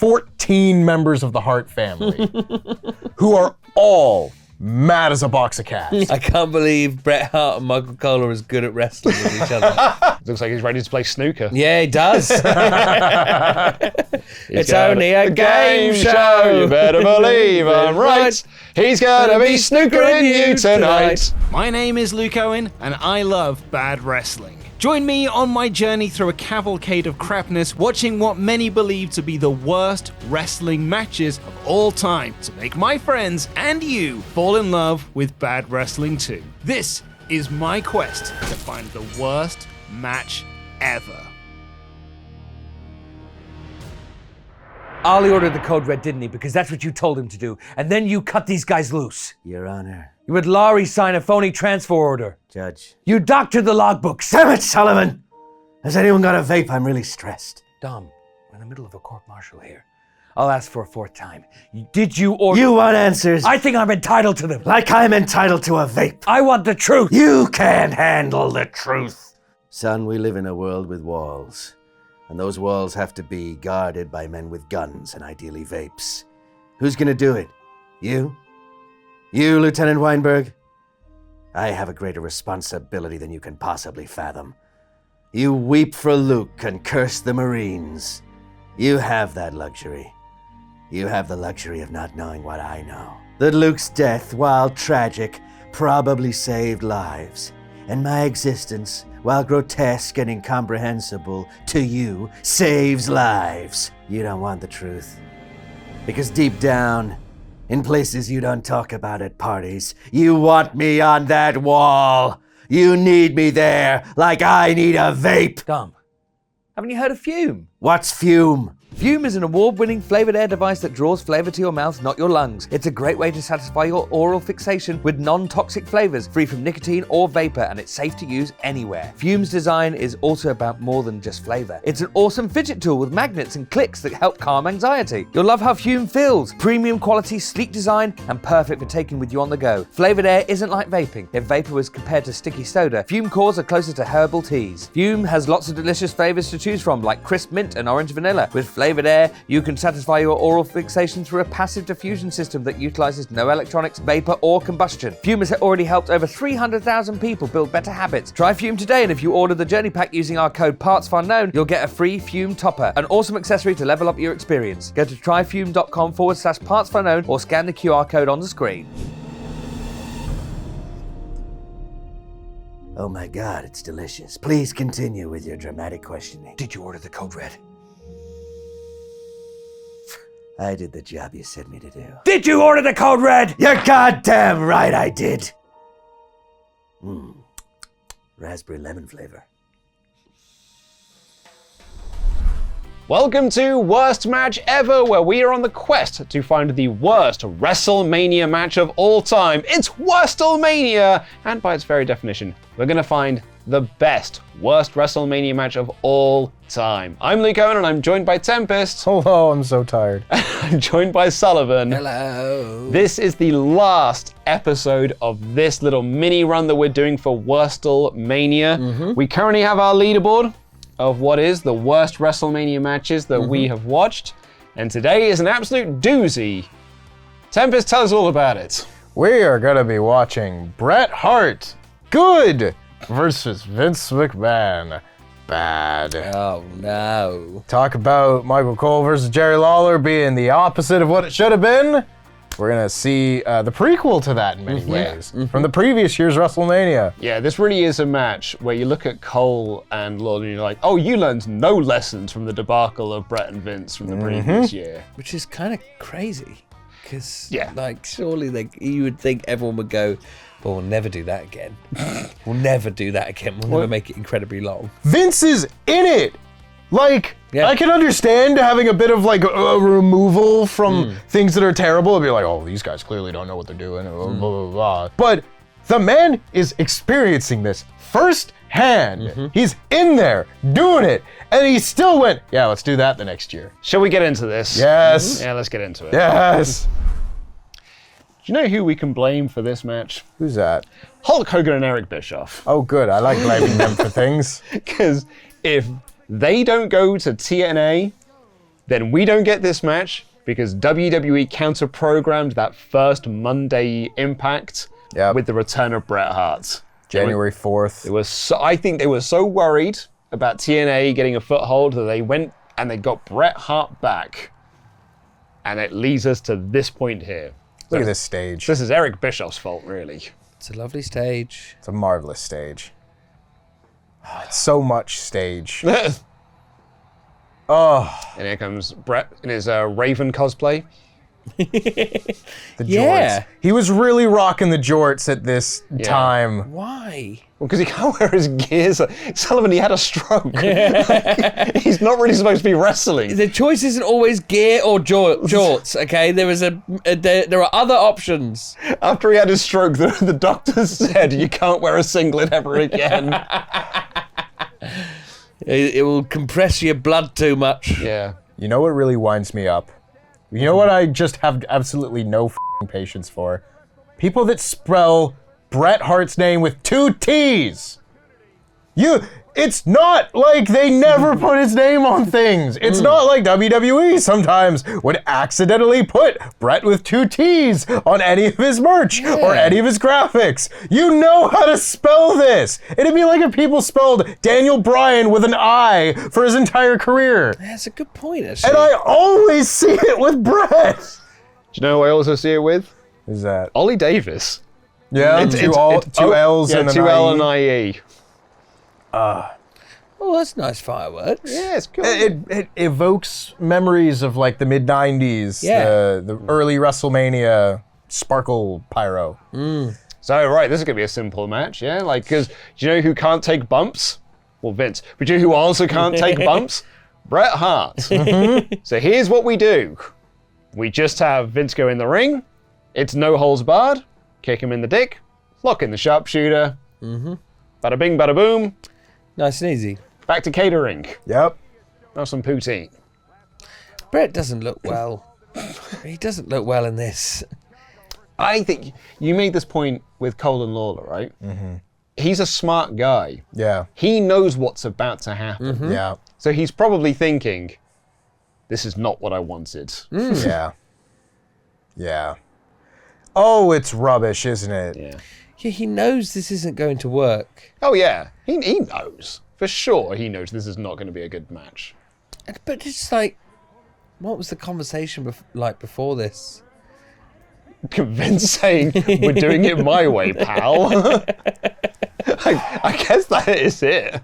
14 members of the Hart family who are all mad as a box of cats. I can't believe Bret Hart and Michael Cole are as good at wrestling as each other. Looks like he's ready to play snooker. Yeah, he does. It's only a game show. You better believe I'm right. He's gonna be snookering you tonight. My name is Luke Owen, and I love bad wrestling. Join me on my journey through a cavalcade of crapness, watching what many believe to be the worst wrestling matches of all time, to make my friends and you fall in love with bad wrestling too. This is my quest to find the worst match ever. Ali ordered the code red, didn't he? Because that's what you told him to do. And then you cut these guys loose. Your Honor. You had Laurie sign a phony transfer order. Judge. You doctored the logbooks. Damn it, Sullivan! Has anyone got a vape? I'm really stressed. Dom, we're in the middle of a court-martial here. I'll ask for a fourth time. Did you order... You want answers? I think I'm entitled to them. Like I'm entitled to a vape. I want the truth. You can't handle the truth. Son, we live in a world with walls. And those walls have to be guarded by men with guns and ideally vapes. Who's gonna do it? You? You, Lieutenant Weinberg? I have a greater responsibility than you can possibly fathom. You weep for Luke and curse the Marines. You have that luxury. You have the luxury of not knowing what I know. That Luke's death, while tragic, probably saved lives. And my existence, while grotesque and incomprehensible to you, saves lives. You don't want the truth. Because deep down, in places you don't talk about at parties, you want me on that wall. You need me there like I need a vape. Dom, haven't you heard of Fume? What's Fume? Fume is an award-winning flavored air device that draws flavor to your mouth, not your lungs. It's a great way to satisfy your oral fixation with non-toxic flavors, free from nicotine or vapor, and it's safe to use anywhere. Fume's design is also about more than just flavor. It's an awesome fidget tool with magnets and clicks that help calm anxiety. You'll love how Fume feels. Premium quality, sleek design, and perfect for taking with you on the go. Flavored air isn't like vaping. If vapor was compared to sticky soda, Fume cores are closer to herbal teas. Fume has lots of delicious flavors to choose from, like crisp mint and orange vanilla. With flavored air, you can satisfy your oral fixation through a passive diffusion system that utilizes no electronics, vapor, or combustion. Fume has already helped over 300,000 people build better habits. Try Fume today, and if you order the Journey Pack using our code PartsFunKnown, you'll get a free Fume topper, an awesome accessory to level up your experience. Go to tryfume.com/PartsFunKnown or scan the QR code on the screen. Oh my God, it's delicious. Please continue with your dramatic questioning. Did you order the code red? I did the job you sent me to do. Did you order the code red? You're goddamn right I did. Raspberry lemon flavor. Welcome to Worst Match Ever, where we are on the quest to find the worst WrestleMania match of all time. It's WrestleMania! And by its very definition, we're gonna find the best worst WrestleMania match of all time. I'm Luke Owen, and I'm joined by Tempest. Hello, I'm so tired. I'm joined by Sullivan. Hello. This is the last episode of this little mini run that we're doing for WrestleMania. We currently have our leaderboard of what is the worst WrestleMania matches that we have watched. And today is an absolute doozy. Tempest, tell us all about it. We are going to be watching Bret Hart, good, versus Vince McMahon, bad. Oh no. Talk about Michael Cole versus Jerry Lawler being the opposite of what it should have been. We're going to see the prequel to that in many ways from the previous year's WrestleMania. Yeah, this really is a match where you look at Cole and Lawler and you're like, oh, you learned no lessons from the debacle of Bret and Vince from the previous year. Which is kind of crazy. Because, Yeah. like, surely you would think everyone would go, well, we'll never do that again. We'll never do that again. We'll never make it incredibly long. Vince is in it. Like, Yeah. I can understand having a bit of like a removal from things that are terrible and be like, oh, these guys clearly don't know what they're doing, blah, blah, blah, blah. But the man is experiencing this firsthand. He's in there doing it. And he still went, yeah, let's do that the next year. Shall we get into this? Yes. Yeah, let's get into it. Yes. Do you know who we can blame for this match? Who's that? Hulk Hogan and Eric Bischoff. Oh, good. I like blaming them for things. Because if they don't go to TNA then we don't get this match because WWE counter-programmed that first Monday Impact with the return of Bret Hart. January 4th. I think they were so worried about TNA getting a foothold that they went and they got Bret Hart back. And it leads us to this point here. Look at this stage. This is Eric Bischoff's fault, really. It's a lovely stage. It's a marvelous stage. It's so much stage. Oh. And here comes Bret in his Raven cosplay. The jorts. He was really rocking the jorts at this time. Why? Well, because he can't wear his gears. Sullivan, he had a stroke. He's not really supposed to be wrestling. The choice isn't always gear or jorts, okay? There are other options. After he had his stroke, the doctor said, you can't wear a singlet ever again. It will compress your blood too much. Yeah. You know what really winds me up? You know what I just have absolutely no f***ing patience for? People that spell Bret Hart's name with 2 T's. It's not like they never put his name on things. It's not like WWE sometimes would accidentally put Bret with 2 T's on any of his merch or any of his graphics. You know how to spell this. It'd be like if people spelled Daniel Bryan with an I for his entire career. That's a good point, actually. And I always see it with Bret. Do you know who I also see it with? Who's that? Ollie Davis. Yeah, two L's and an 2L and IE. Oh, that's nice fireworks. Yeah, it's cool. It evokes memories of like the mid-90s, the early WrestleMania sparkle pyro. So, right, this is going to be a simple match, yeah? Like, because do you know who can't take bumps? Well, Vince. But do you know who also can't take bumps? Bret Hart. So here's what we do. We just have Vince go in the ring. It's no holds barred. Kick him in the dick. Lock in the sharpshooter. Bada bing, bada boom. Nice and easy. Back to catering. Yep. Now some poutine. Bret doesn't look well. He doesn't look well in this. I think you made this point with Cole and Lawler, right? He's a smart guy. Yeah. He knows what's about to happen. Yeah. So he's probably thinking, this is not what I wanted. Yeah. Yeah. Oh, it's rubbish, isn't it? Yeah. Yeah, he knows this isn't going to work. Oh, yeah. He knows. For sure, he knows this is not going to be a good match. But it's like, what was the conversation like before this? Vince saying, we're doing it my way, pal. I guess that is it.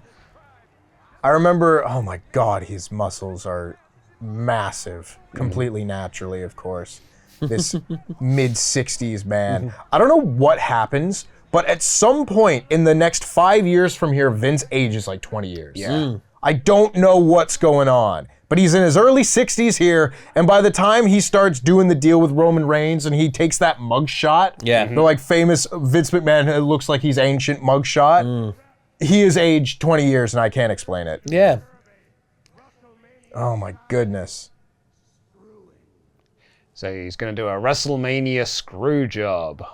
I remember, oh my God, his muscles are massive, completely naturally, of course. This mid-60s man. I don't know what happens, but at some point in the next 5 years from here, Vince ages like 20 years. Yeah. I don't know what's going on, but he's in his early 60s here, and by the time he starts doing the deal with Roman Reigns and he takes that mug shot, the like famous Vince McMahon, it looks like he's ancient mug shot, he is aged 20 years and I can't explain it. Yeah. Oh my goodness. So he's going to do a WrestleMania screw job.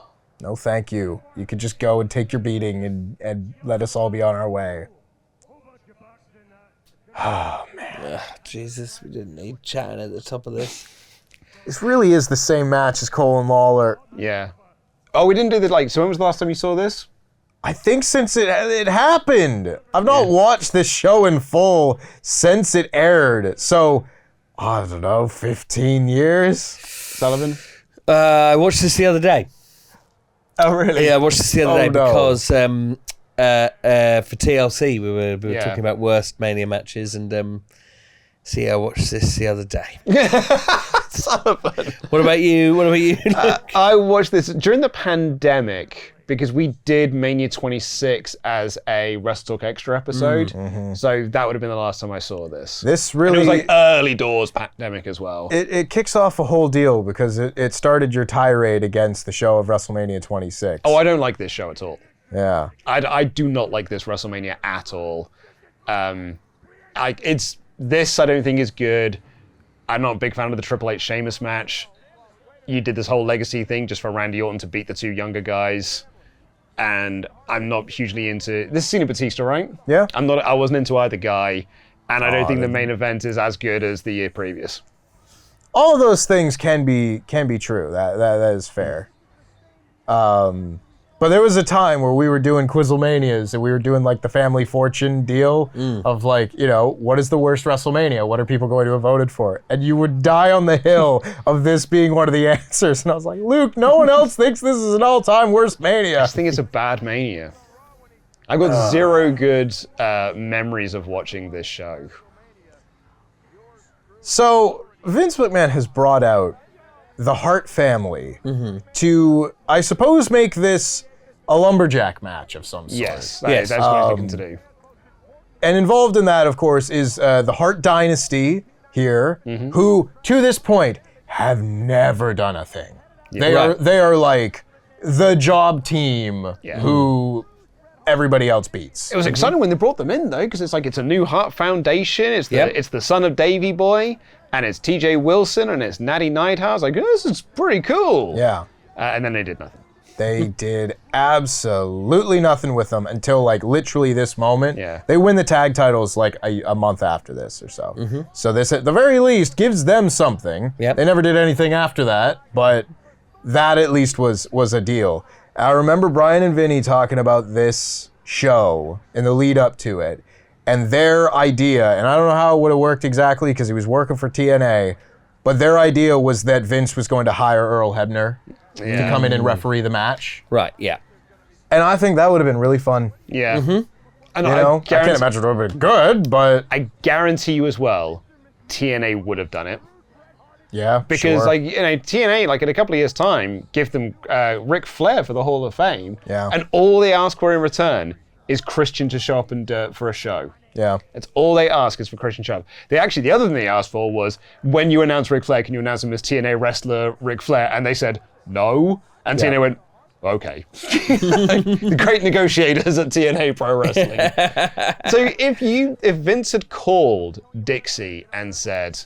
No, thank you. You could just go and take your beating and let us all be on our way. Oh, man. Jesus, we didn't need chatting at the top of this. This really is the same match as Cole and Lawler. Yeah. Oh, we didn't do the so when was the last time you saw this? I think since it happened. I've not watched this show in full since it aired. So, I don't know, 15 years? Sullivan? I watched this the other day. Oh, really? Yeah, I watched this the other day no. because for TLC we were talking about worst Mania matches, and I watched this the other day. Sullivan. What about you? I watched this during the pandemic because we did Mania 26 as a WrestleTalk Extra episode. So that would have been the last time I saw this. This And really... it was like early doors pandemic as well. It kicks off a whole deal because it started your tirade against the show of WrestleMania 26. Oh, I don't like this show at all. Yeah. I do not like this WrestleMania at all. I don't think is good. I'm not a big fan of the Triple H Sheamus match. You did this whole legacy thing just for Randy Orton to beat the two younger guys. And I'm not hugely into... This is Cena Batista, right? Yeah. I wasn't into either guy. And I don't think the main event is as good as the year previous. All of those things can be true. That is fair. But there was a time where we were doing Quizzlemanias and we were doing like the family fortune deal of like, what is the worst WrestleMania? What are people going to have voted for? And you would die on the hill of this being one of the answers. And I was like, Luke, no one else thinks this is an all-time worst Mania. I think it's a bad Mania. I've got zero good memories of watching this show. So Vince McMahon has brought out the Hart family to, I suppose, make this a lumberjack match of some sort. Yes, that's what he's looking to do. And involved in that, of course, is the Hart dynasty here, who, to this point, have never done a thing. Yeah. They are like the job team Yeah. who everybody else beats. It was exciting when they brought them in, though, because it's like it's a new Hart Foundation. It's the son of Davey Boy, and it's T.J. Wilson, and it's Natty Neidhart. Like, this is pretty cool. Yeah. And then they did nothing. They did absolutely nothing with them until like literally this moment. Yeah. They win the tag titles like a month after this or so. So this at the very least gives them something. Yep. They never did anything after that, but that at least was a deal. I remember Brian and Vinny talking about this show in the lead up to it, and their idea, and I don't know how it would have worked exactly because he was working for TNA, but their idea was that Vince was going to hire Earl Hebner to come in and referee the match. Right, yeah. And I think that would have been really fun. Yeah. And I can't imagine it would have been good, but I guarantee you as well, TNA would have done it. yeah, Because, sure. like, TNA, like, in a couple of years' time, give them Ric Flair for the Hall of Fame. Yeah. And all they ask for in return is Christian to show up and for a show. Yeah. That's all they ask is for Christian to show up. The other thing they asked for was, when you announce Ric Flair, can you announce him as TNA wrestler Ric Flair? And they said, no. And TNA went, okay. The great negotiators at TNA Pro Wrestling. So if Vince had called Dixie and said,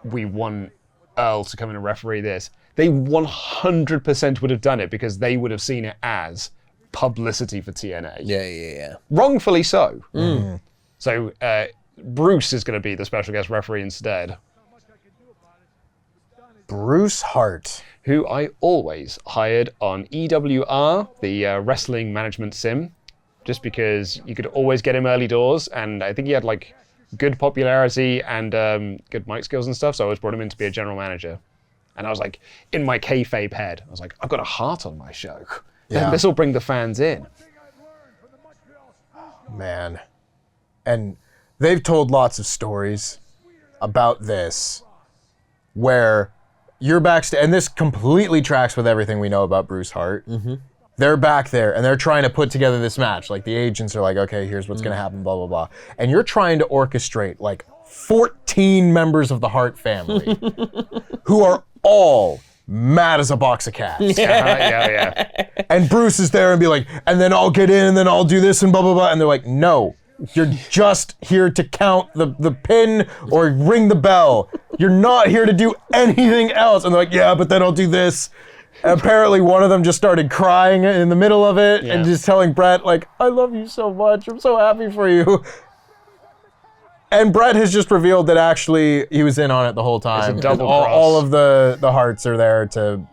we want Earl to come in and referee this, they 100% would have done it because they would have seen it as publicity for TNA. Yeah. Wrongfully so. So Bruce is going to be the special guest referee instead, Bruce Hart. who I always hired on EWR, the wrestling management sim, just because you could always get him early doors, and I think he had like good popularity and good mic skills and stuff, so I always brought him in to be a general manager. And I was like, in my kayfabe head, I was like, I've got a Hart on my show. Yeah. This will bring the fans in. Man. And they've told lots of stories about this where you're backstage, and this completely tracks with everything we know about Bruce Hart. They're back there and they're trying to put together this match. Like the agents are like, okay, here's what's going to happen, blah, blah, blah. And you're trying to orchestrate like 14 members of the Hart family who are all mad as a box of cats. Yeah. And Bruce is there and be like, and then I'll get in and then I'll do this and blah, blah, blah. And they're like, no, you're just here to count the pin or ring the bell. You're not here to do anything else. And they're like, yeah, but then I'll do this. And apparently one of them just started crying in the middle of it and just telling Bret, like, I love you so much. I'm so happy for you. And Bret has just revealed that actually he was in on it the whole time. It's a double all, cross. all of the Harts are there to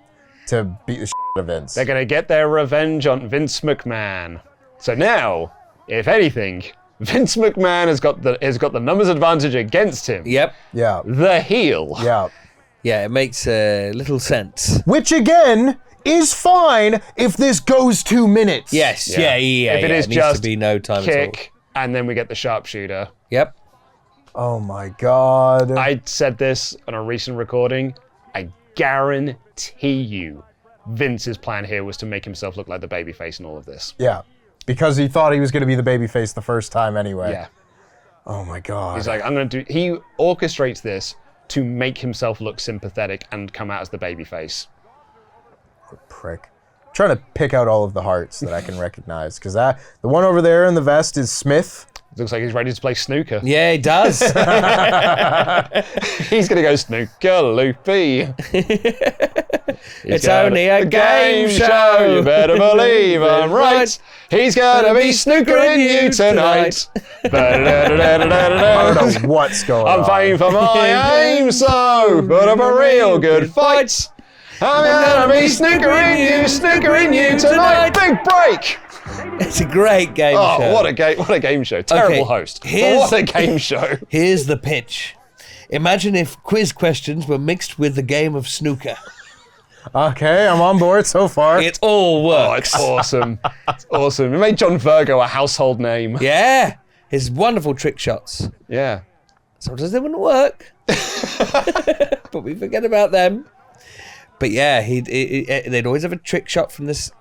beat the shit out of Vince. They're going to get their revenge on Vince McMahon. So now, if anything, Vince McMahon has got the numbers advantage against him. Yep. Yeah. The heel. Yeah. Yeah, it makes little sense. Which again is fine if this goes 2 minutes. Yes, yeah. If it is needs just to be no time at all. kick, and then we get the sharpshooter. Yep. Oh my God. I said this on a recent recording. I guarantee you Vince's plan here was to make himself look like the babyface in all of this. Yeah. Because he thought he was going to be the babyface the first time anyway. Yeah. Oh my God. He's like, he orchestrates this to make himself look sympathetic and come out as the babyface. Prick. I'm trying to pick out all of the Harts that I can recognize. Because the one over there in the vest is Smith. Looks like he's ready to play snooker. Yeah, it does. He's going to go snooker loopy. It's only a game show. You better believe I'm right. He's gonna be snookering you tonight. I don't know what's going on. I'm fighting for my aim, so put up a real good fight. I'm gonna be snookering you tonight. Big break. It's a great game show. Oh, what a game show. Terrible host. But what a game show. Here's the pitch. Imagine if quiz questions were mixed with the game of snooker. Okay, I'm on board so far. It all Oh, works. it's awesome. It's awesome. It made John Virgo a household name. Yeah, his wonderful trick shots. Yeah. Sometimes they wouldn't work, but we forget about them. But yeah, they'd always have a trick shot from this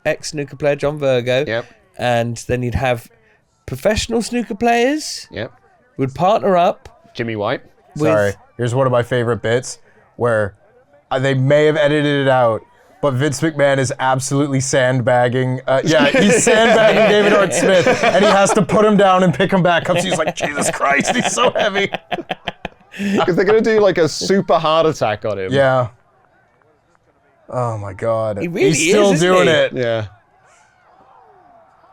ex-snooker player, John Virgo. Yep. And then you'd have professional snooker players Yep. would partner up. Jimmy White. Sorry, here's one of my favorite bits where they may have edited it out, but Vince McMahon is absolutely sandbagging. He's sandbagging David Hart Smith, and he has to put him down and pick him back up. So he's like, Jesus Christ, he's so heavy. Because they're going to do like a super heart attack on him. Yeah. Oh my God. He really he's still is, isn't doing he? it. Yeah.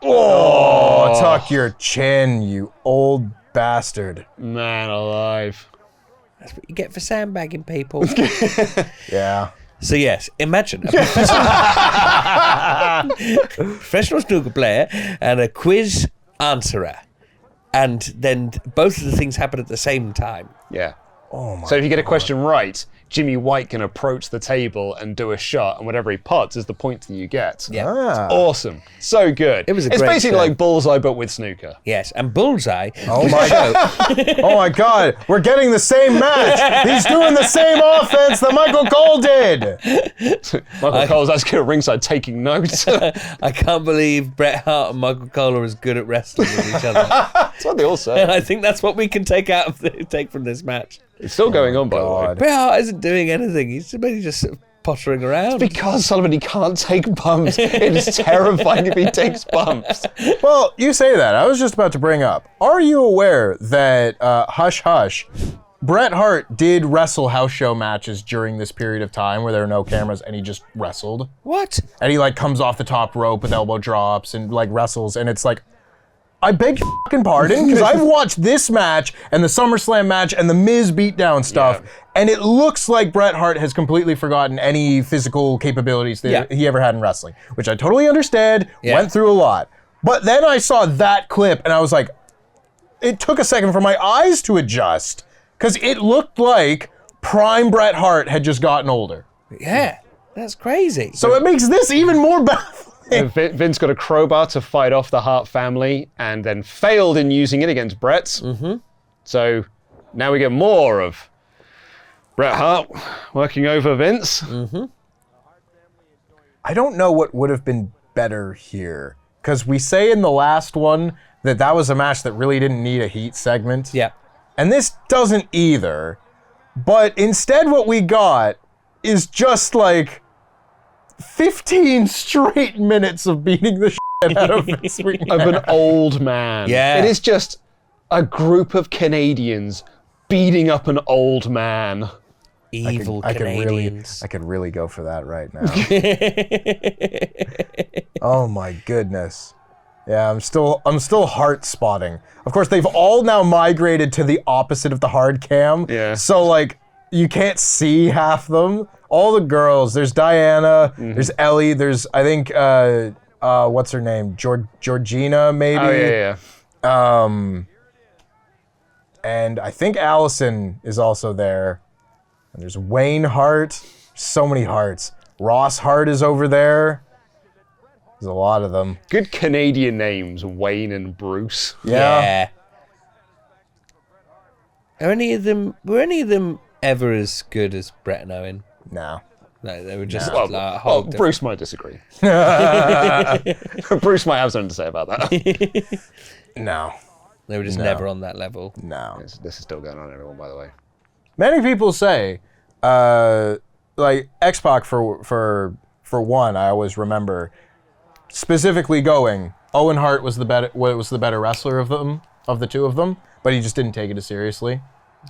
Oh, tuck your chin, you old bastard. Man alive. That's what you get for sandbagging people. Yeah. So yes, imagine a professional snooker player and a quiz answerer. And then both of the things happen at the same time. Yeah. Oh my So if you get a question right, Jimmy White can approach the table and do a shot, and whatever he puts is the point that you get. Yeah. Ah. Awesome. So good. It was a It's great basically show. like Bullseye, but with snooker. Yes, and Bullseye. Oh my God. Oh my God. We're getting the same match. He's doing the same offense that Michael Cole did. Michael Cole's actually at ringside taking notes. I can't believe Bret Hart and Michael Cole are as good at wrestling with each other. That's what they all say. And I think that's what we can take from this match. It's still going on, by the way. God. Bret Hart isn't doing anything. He's maybe just sort of pottering around. Because Sullivan, he can't take bumps. It is terrifying if he takes bumps. Well, you say that. I was just about to bring up. Are you aware that Hush Hush, Bret Hart did wrestle house show matches during this period of time where there were no cameras, and he just wrestled? What? And he like comes off the top rope with elbow drops and like wrestles, and it's like, I beg your fucking pardon, because I've watched this match and the SummerSlam match and the Miz beatdown stuff, and it looks like Bret Hart has completely forgotten any physical capabilities that he ever had in wrestling, which I totally understand, went through a lot. But then I saw that clip and I was like, it took a second for my eyes to adjust, because it looked like prime Bret Hart had just gotten older. Yeah, that's crazy. So it makes this even more baffling. Vince got a crowbar to fight off the Hart family and then failed in using it against Bret. Mm-hmm. So now we get more of Bret Hart working over Vince. Mm-hmm. I don't know what would have been better here, because we say in the last one that was a match that really didn't need a heat segment. Yeah. And this doesn't either. But instead what we got is just like 15 straight minutes of beating the shit out of Vince McMahon. Of an old man. Yeah. It is just a group of Canadians beating up an old man. Evil I Canadians. could really go for that right now. Oh my goodness. Yeah, I'm still heart spotting. Of course, they've all now migrated to the opposite of the hard cam. Yeah. So like you can't see half them. All the girls, there's Diana, there's Ellie, there's I think what's her name? Georgina maybe. Oh yeah. And I think Allison is also there. And there's Wayne Hart. So many Harts. Ross Hart is over there. There's a lot of them. Good Canadian names, Wayne and Bruce. Yeah. Were any of them ever as good as Bret and Owen? No. No, they were just Well, like a whole different- Bruce might disagree. Bruce might have something to say about that. No. They were just never on that level. No. This is still going on, everyone, by the way. Many people say, like X-Pac for one, I always remember specifically going, Owen Hart was the better wrestler of the two of them, but he just didn't take it as seriously.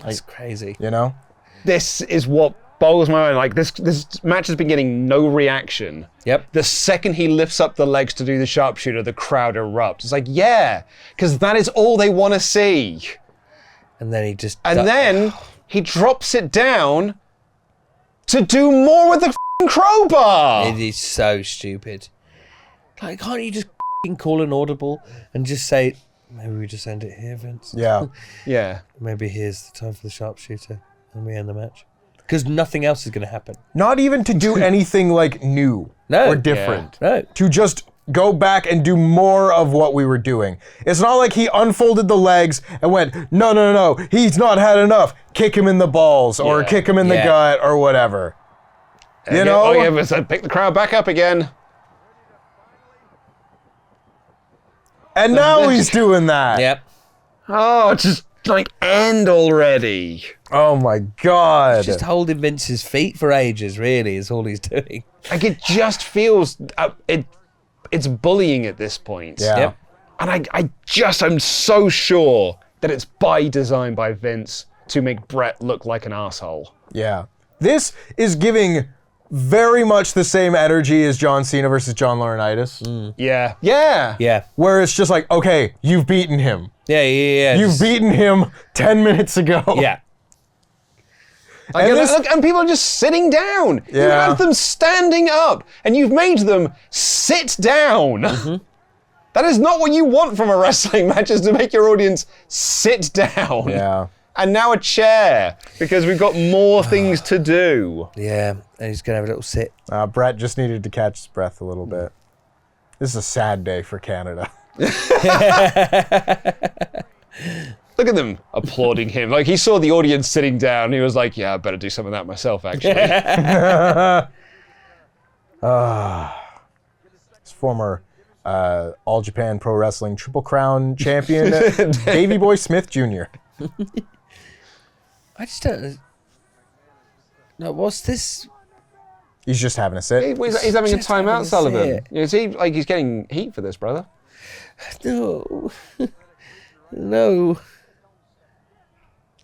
That's crazy. You know? This is what boggles my mind. Like, this match has been getting no reaction. Yep. The second he lifts up the legs to do the sharpshooter, the crowd erupts. It's like, yeah, because that is all they want to see. And then he just... then he drops it down to do more with the f***ing crowbar. It is so stupid. Like, can't you just f***ing call an audible and just say, maybe we just end it here, Vince? Yeah. Yeah. Maybe here's the time for the sharpshooter and we end the match. Because nothing else is going to happen. Not even to do anything like new No. or different. No. To just go back and do more of what we were doing. It's not like he unfolded the legs and went, no, he's not had enough. Kick him in the balls or Yeah. kick him in the gut or whatever. You know? Oh, yeah, but pick the crowd back up again. And now he's doing that. Yep. Oh, just like end already. Oh my God. Just holding Vince's feet for ages, really, is all he's doing. Like, it just feels it's bullying at this point. Yeah. Yep. And I'm so sure that it's by design by Vince to make Bret look like an asshole. Yeah. This is giving very much the same energy as John Cena versus John Laurinaitis. Yeah. Yeah. Yeah. Where it's just like, okay, you've beaten him. Yeah. You've beaten him 10 minutes ago. Yeah. Like, And this- look, and people are just sitting down. You Yeah. have them standing up, and you've made them sit down. That is not what you want from a wrestling match, is to make your audience sit down. Yeah. And now a chair, because we've got more things to do. Yeah. And he's going to have a little sit. Bret just needed to catch his breath a little bit. This is a sad day for Canada. Look at them applauding him. Like, he saw the audience sitting down. He was like, yeah, I better do some of that myself, actually. His former All Japan Pro Wrestling Triple Crown champion, Davey Boy Smith Jr. I just don't... No, what's this? He's just having a sit. He's having a Just having timeout, a Sullivan. sit. Is he, like, he's getting heat for this, brother? No. No.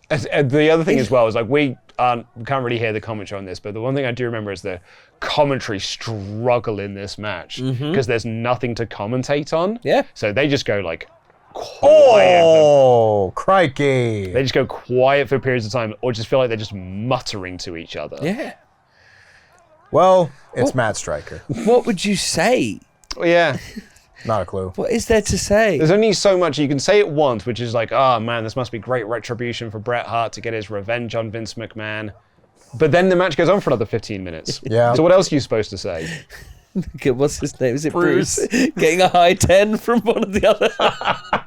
And the other thing as well is, like, we can't really hear the commentary on this, but the one thing I do remember is the commentary struggle in this match, because there's nothing to commentate on. Yeah. So they just go, like, quiet. Oh, crikey. They just go quiet for periods of time, or just feel like they're just muttering to each other. Yeah. Well, it's Matt Stryker. What would you say? Yeah. Not a clue. What is there to say? There's only so much. You can say it once, which is like, oh man, this must be great retribution for Bret Hart to get his revenge on Vince McMahon. But then the match goes on for another 15 minutes. Yeah. So what else are you supposed to say? Okay, what's his name? Is it Bruce? Getting a high 10 from one of the other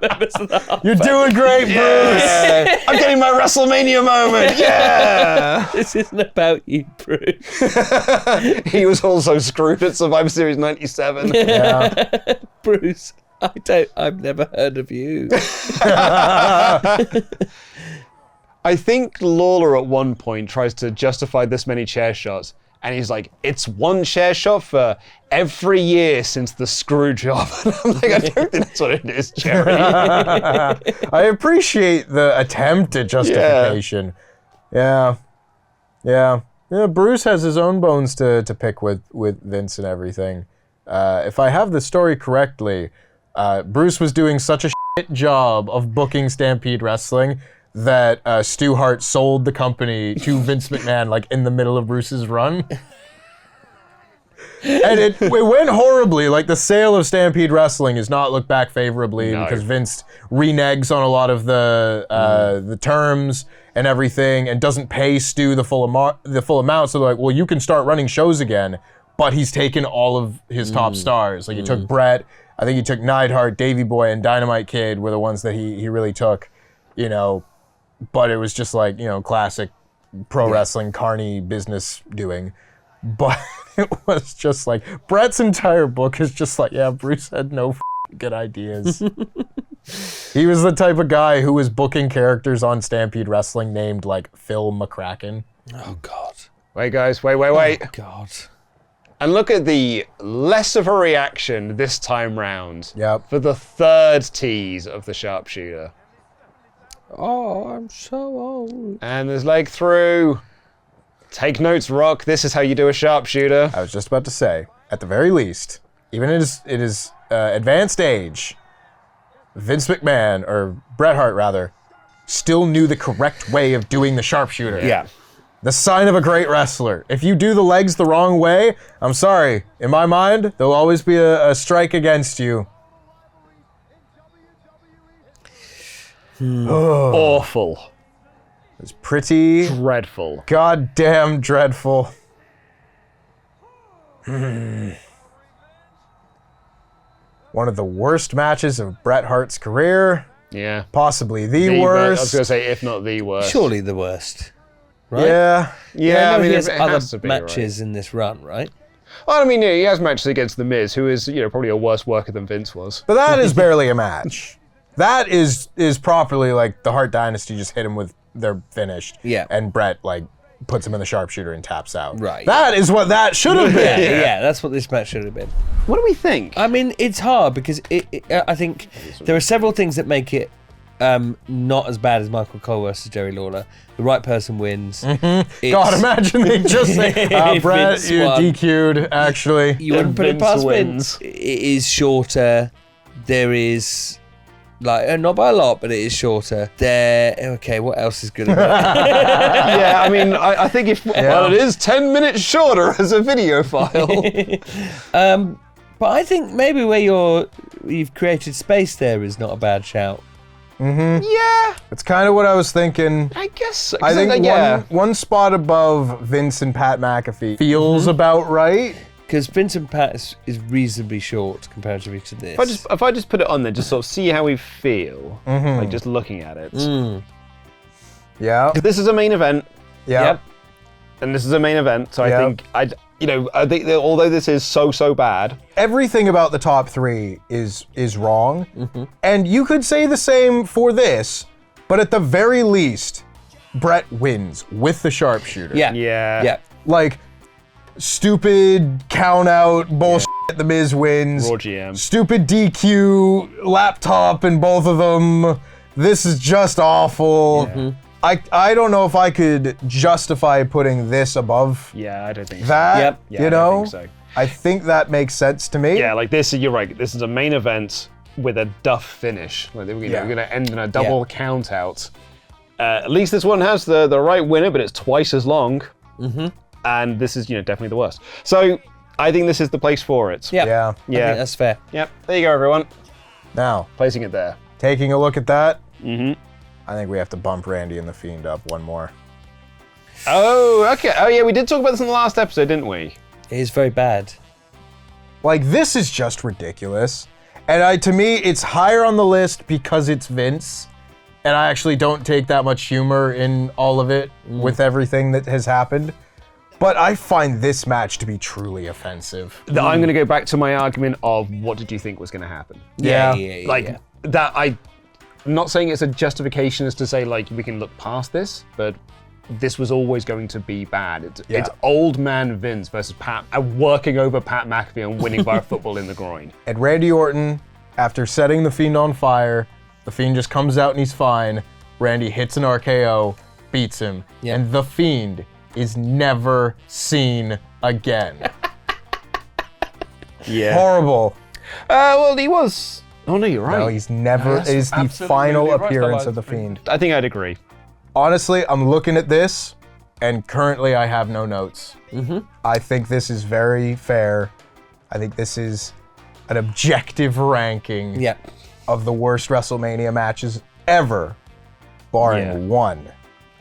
members of the Hart You're doing great, Bruce. Yeah. I'm getting my WrestleMania moment. Yeah. This isn't about you, Bruce. He was also screwed at Survivor Series 97. Yeah. Bruce, I've never heard of you. I think Lawler at one point tries to justify this many chair shots, and he's like, it's one chair shot for every year since the screw job. And I'm like, I don't think that's what it is, Jerry. I appreciate the attempt at justification. Yeah. Bruce has his own bones to pick with Vince and everything. If I have the story correctly, Bruce was doing such a shit job of booking Stampede Wrestling that Stu Hart sold the company to Vince McMahon, like, in the middle of Bruce's run. And it went horribly. Like, the sale of Stampede Wrestling is not looked back favorably because Vince reneges on a lot of the terms and everything, and doesn't pay Stu the full amount. So they're like, well, you can start running shows again. But he's taken all of his top stars. Like, he took Bret, I think he took Neidhart, Davey Boy, and Dynamite Kid were the ones that he really took, you know. But it was just like, you know, classic pro wrestling carny business doing. But it was just like, Bret's entire book is just like, yeah, Bruce had no good ideas. He was the type of guy who was booking characters on Stampede Wrestling named, like, Phil McCracken. Oh, God. Wait, guys, wait. Oh, God. And look at the less of a reaction this time round Yep. for the third tease of the sharpshooter. Oh, I'm so old. And there's leg through. Take notes, Rock. This is how you do a sharpshooter. I was just about to say, at the very least, even in his advanced age, Vince McMahon, or Bret Hart rather, still knew the correct way of doing the sharpshooter. Yeah. The sign of a great wrestler. If you do the legs the wrong way, I'm sorry. In my mind, there'll always be a strike against you. Awful. It's pretty Dreadful. goddamn dreadful. One of the worst matches of Bret Hart's career. Yeah. Possibly the I was worst. going to say, if not the worst. Surely the worst. Right? Yeah. Yeah, I mean, he has it other has to be, matches in this run, right? Well, I mean, yeah, he has matches against The Miz, who is, probably a worse worker than Vince was. But that is barely a match. That is properly like the Hart Dynasty just hit him with their finished. Yeah. And Bret puts him in the sharpshooter and taps out. Right. That is what that should have been. Yeah, that's what this match should have been. What do we think? I mean, it's hard because I think there are several things that make it not as bad as Michael Cole versus Jerry Lawler. The right person wins. Mm-hmm. God, imagine they just say, Bret, Vince you won. DQ'd, actually. You wouldn't put it Vince past wins. Vince. It is shorter. There is, not by a lot, but it is shorter. Okay, what else is good about it? Yeah, I mean, I think well, it is 10 minutes shorter as a video file. But I think maybe where you've created space there is not a bad shout. Yeah, It's kind of what I was thinking. I guess so. I think yeah. one spot above Vince and Pat McAfee feels about right. Because Vince and Pat is reasonably short comparatively to this. If I just put it on there, just sort of see how we feel, like just looking at it. Yeah. This is a main event, Yeah. Yep. and this is a main event, so Yep. I think that although this is so bad, Everything about the top three is wrong. And you could say the same for this, but at the very least, Bret wins with the sharpshooter. Yeah. yeah, Yeah. Like, stupid count out bullshit, The Miz wins. Raw GM. Stupid DQ, laptop in both of them. This is just awful. I don't know if I could justify putting this above Yeah, I don't think so. that. Yep. Yeah, You I know? don't think so. I think that makes sense to me. Yeah, like this, you're right. This is a main event with a duff finish. Like, we're going to end in a double count out. At least this one has the right winner, but it's twice as long. And this is, definitely the worst. So I think this is the place for it. Yeah. Yeah. I think that's fair. Yep. There you go, everyone. Now, Placing it there. taking a look at that, I think we have to bump Randy and The Fiend up one more. Oh, okay. Oh, yeah, we did talk about this in the last episode, didn't we? It is very bad. Like, this is just ridiculous. And to me, it's higher on the list because it's Vince. And I actually don't take that much humor in all of it with everything that has happened. But I find this match to be truly offensive. I'm going to go back to my argument of what did you think was going to happen? Yeah. Like, that I'm not saying it's a justification as to say, like, we can look past this, but this was always going to be bad. It's old man Vince versus Pat, working over Pat McAfee and winning by a football in the groin. And Randy Orton, after setting The Fiend on fire, The Fiend just comes out and he's fine. Randy hits an RKO, beats him, and The Fiend is never seen again. Yeah. Horrible. Well, he was. Oh, no, you're right. No, he's never, it is the absolutely final right, appearance fellas. of The Fiend. I think I'd agree. Honestly, I'm looking at this, and currently I have no notes. I think this is very fair. I think this is an objective ranking Yeah. of the worst WrestleMania matches ever, barring one.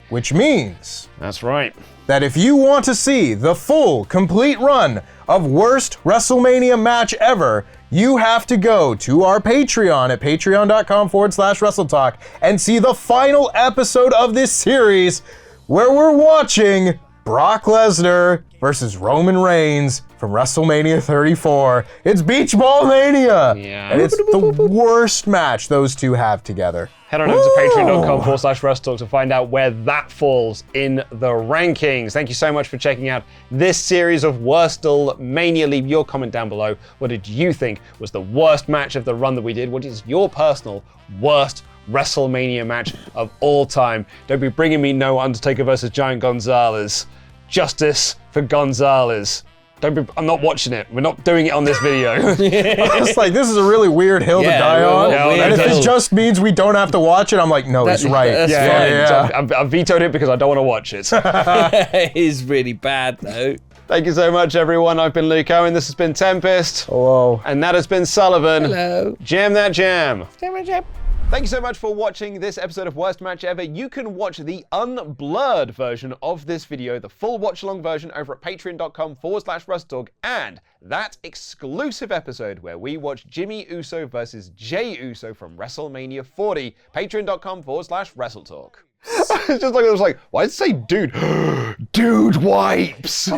Which means That's right. that if you want to see the full, complete run of worst WrestleMania match ever, you have to go to our Patreon at patreon.com/WrestleTalk and see the final episode of this series where we're watching Brock Lesnar versus Roman Reigns from WrestleMania 34. It's Beach Ball Mania! Yeah. And it's the worst match those two have together. Head on over to patreon.com/WrestleTalk to find out where that falls in the rankings. Thank you so much for checking out this series of WrestleMania. Leave your comment down below. What did you think was the worst match of the run that we did? What is your personal worst WrestleMania match of all time? Don't be bringing me no Undertaker versus Giant Gonzalez. justice for Gonzalez. I'm not watching it. We're not doing it on this video. It's like, this is a really weird hill to die on. And if it just means we don't have to watch it, I'm like, no, he's right. Yeah. I vetoed it because I don't want to watch it. It is really bad, though. Thank you so much, everyone. I've been Luke Owen. This has been Tempest. Hello. And that has been Sullivan. Hello. Jam that jam. Jam. Thank you so much for watching this episode of Worst Match Ever. You can watch the unblurred version of this video, the full watch-along version, over at patreon.com/WrestleTalk, and that exclusive episode where we watch Jimmy Uso versus Jey Uso from WrestleMania 40, patreon.com/WrestleTalk. It's just like, it was like, why did it say dude? Dude wipes!